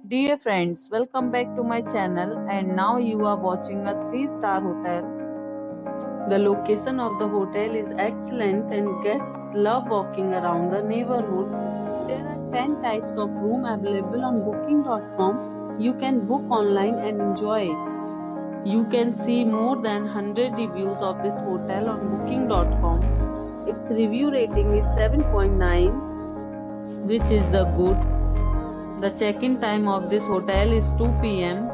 Dear friends, welcome back to my channel, and now you are watching a 3-star hotel. The location of the hotel is excellent and guests love walking around the neighborhood. There are 10 types of room available on booking.com. You can book online and enjoy it. You can see more than 100 reviews of this hotel on booking.com. Its review rating is 7.9, which is the good. The check-in time of this hotel is 2 p.m.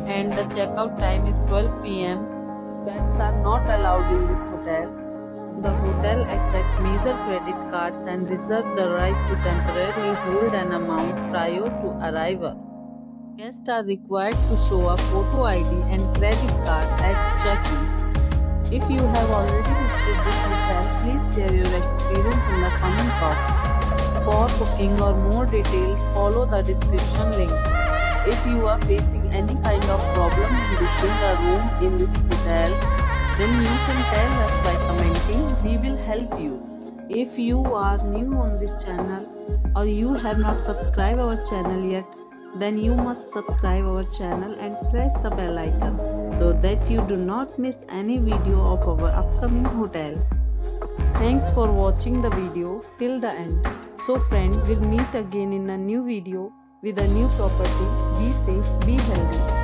and the check-out time is 12 p.m. Pets are not allowed in this hotel. The hotel accepts major credit cards and reserves the right to temporarily hold an amount prior to arrival. Guests are required to show a photo ID and credit card at check-in. If you have already visited this hotel, please share your experience in the comment box. For booking or more details, follow the description link. If you are facing any kind of problem in booking a room in this hotel, then you can tell us by commenting. We will help you. If you are new on this channel or you have not subscribed our channel yet, then you must subscribe our channel and press the bell icon so that you do not miss any video of our upcoming hotel. Thanks for watching the video till the end. So friends, we'll meet again in a new video with a new property. Be safe, be healthy.